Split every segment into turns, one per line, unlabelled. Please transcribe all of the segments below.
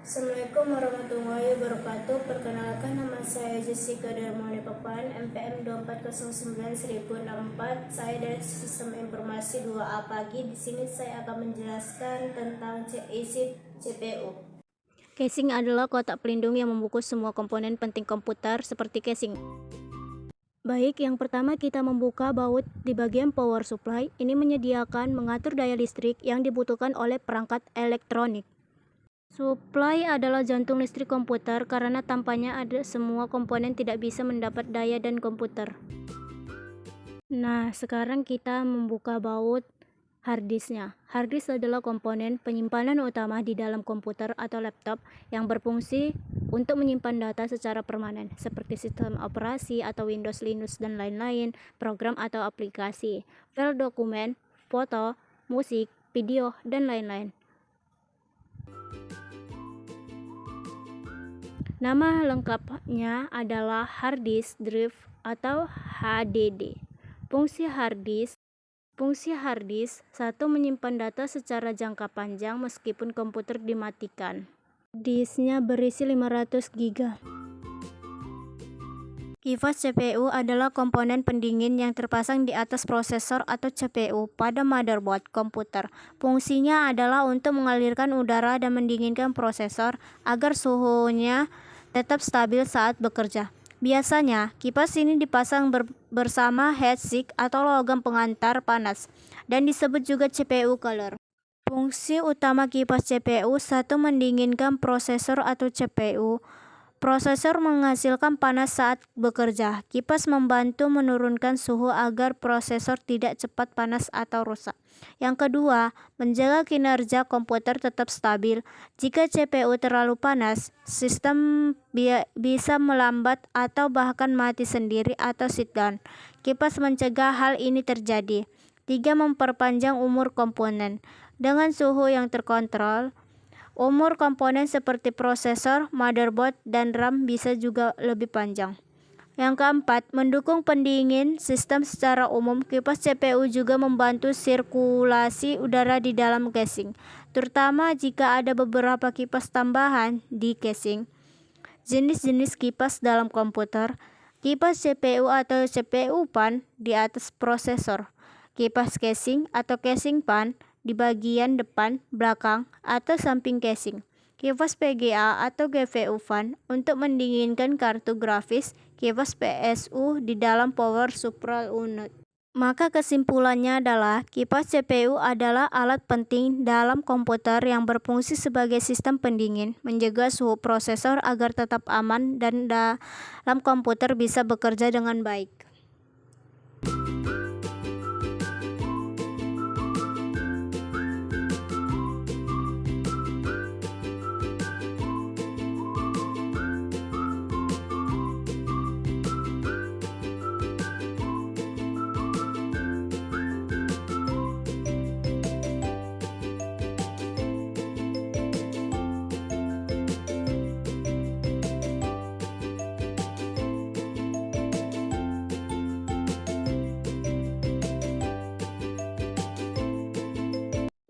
Assalamualaikum warahmatullahi wabarakatuh. Perkenalkan, nama saya Jessica Darmawati Papan, MPM 2409-1064. Saya dari Sistem Informasi 2A Pagi. Di sini saya akan menjelaskan tentang isi CPU.
Casing adalah kotak pelindung yang membungkus semua komponen penting komputer seperti casing. Baik, yang pertama kita membuka baut di bagian power supply. Ini menyediakan mengatur daya listrik yang dibutuhkan oleh perangkat elektronik. Supply adalah jantung listrik komputer karena tanpanya ada semua komponen tidak bisa mendapat daya dan komputer. Nah, sekarang kita membuka baut harddisknya. Harddisk adalah komponen penyimpanan utama di dalam komputer atau laptop yang berfungsi untuk menyimpan data secara permanen, seperti sistem operasi atau Windows, Linux, dan lain-lain, program atau aplikasi, file dokumen, foto, musik, video, dan lain-lain. Nama lengkapnya adalah hard disk drive atau HDD. Fungsi hard disk 1. Menyimpan data secara jangka panjang meskipun komputer dimatikan. Disknya berisi 500 GB. Kipas CPU adalah komponen pendingin yang terpasang di atas prosesor atau CPU pada motherboard komputer. Fungsinya adalah untuk mengalirkan udara dan mendinginkan prosesor agar suhunya tetap stabil saat bekerja. Biasanya, kipas ini dipasang bersama heatsink atau logam pengantar panas dan disebut juga CPU cooler. Fungsi utama kipas CPU 1. Mendinginkan prosesor atau CPU. Prosesor menghasilkan panas saat bekerja. Kipas membantu menurunkan suhu agar prosesor tidak cepat panas atau rusak. Yang kedua, menjaga kinerja komputer tetap stabil. Jika CPU terlalu panas, sistem bisa melambat atau bahkan mati sendiri atau shutdown. Kipas mencegah hal ini terjadi. 3. Memperpanjang umur komponen. Dengan suhu yang terkontrol, umur komponen seperti prosesor, motherboard, dan RAM bisa juga lebih panjang. Yang keempat, mendukung pendingin sistem secara umum. Kipas CPU juga membantu sirkulasi udara di dalam casing, terutama jika ada beberapa kipas tambahan di casing. Jenis-jenis kipas dalam komputer: kipas CPU atau CPU fan di atas prosesor, kipas casing atau casing fan di bagian depan, belakang, atau samping casing, kipas PGA atau GPU fan untuk mendinginkan kartu grafis, kipas PSU di dalam power supply unit. Maka kesimpulannya adalah kipas CPU adalah alat penting dalam komputer yang berfungsi sebagai sistem pendingin, menjaga suhu prosesor agar tetap aman dan dalam komputer bisa bekerja dengan baik.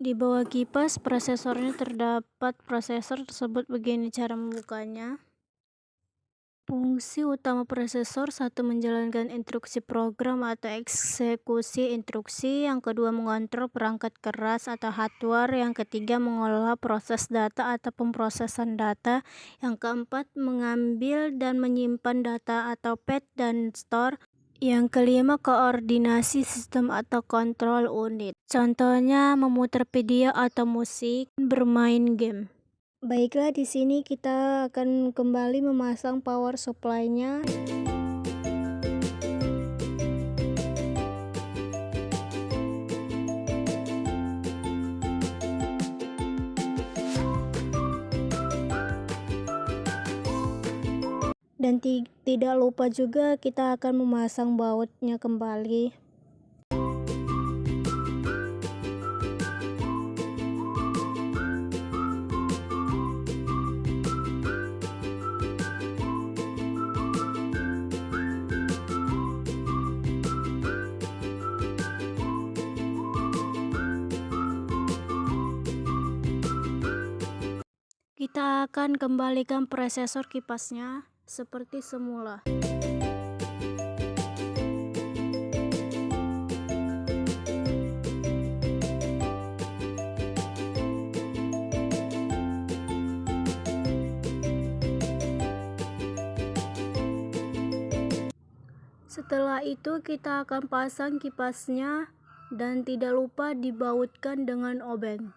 Di bawah kipas prosesornya terdapat prosesor tersebut. Begini cara membukanya. Fungsi utama prosesor: 1. Menjalankan instruksi program atau eksekusi instruksi. Yang kedua, mengontrol perangkat keras atau hardware. Yang ketiga, mengelola proses data atau pemrosesan data. Yang keempat, mengambil dan menyimpan data atau fetch dan store. Yang kelima, koordinasi sistem atau kontrol unit. Contohnya memutar video atau musik, bermain game. Baiklah, di sini kita akan kembali memasang power supply-nya. Dan tidak lupa juga kita akan memasang bautnya kembali. Kita akan kembalikan prosesor kipasnya seperti semula. Setelah itu kita akan pasang kipasnya dan tidak lupa dibautkan dengan obeng.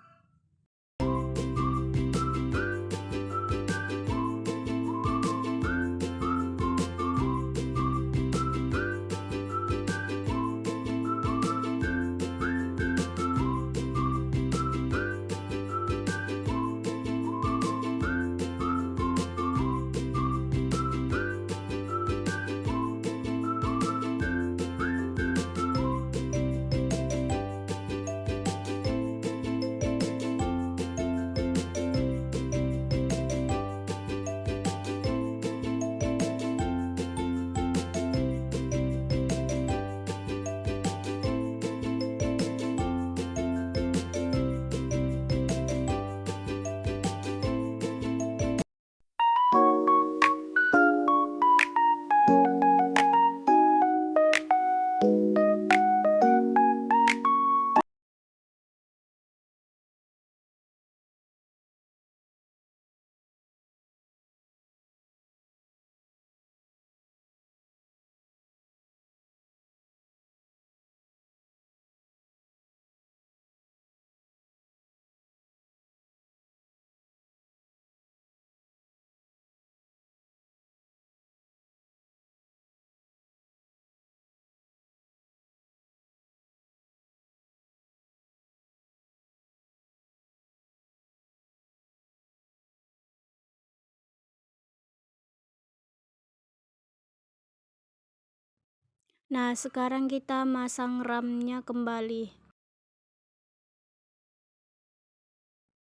Nah, sekarang kita masang RAM-nya kembali.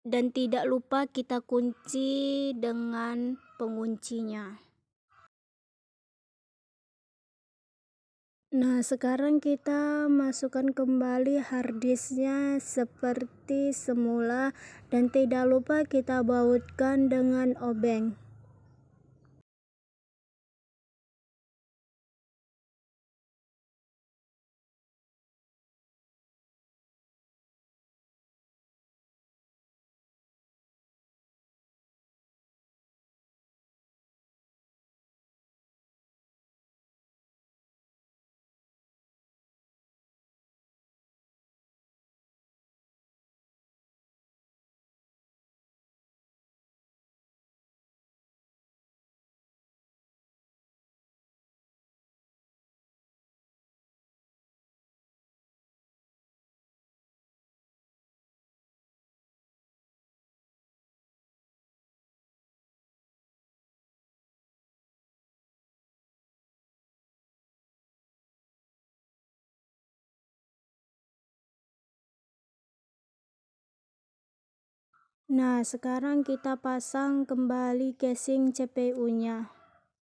Dan tidak lupa kita kunci dengan penguncinya. Nah, sekarang kita masukkan kembali harddisknya seperti semula dan tidak lupa kita bautkan dengan obeng. Nah, sekarang kita pasang kembali casing CPU-nya.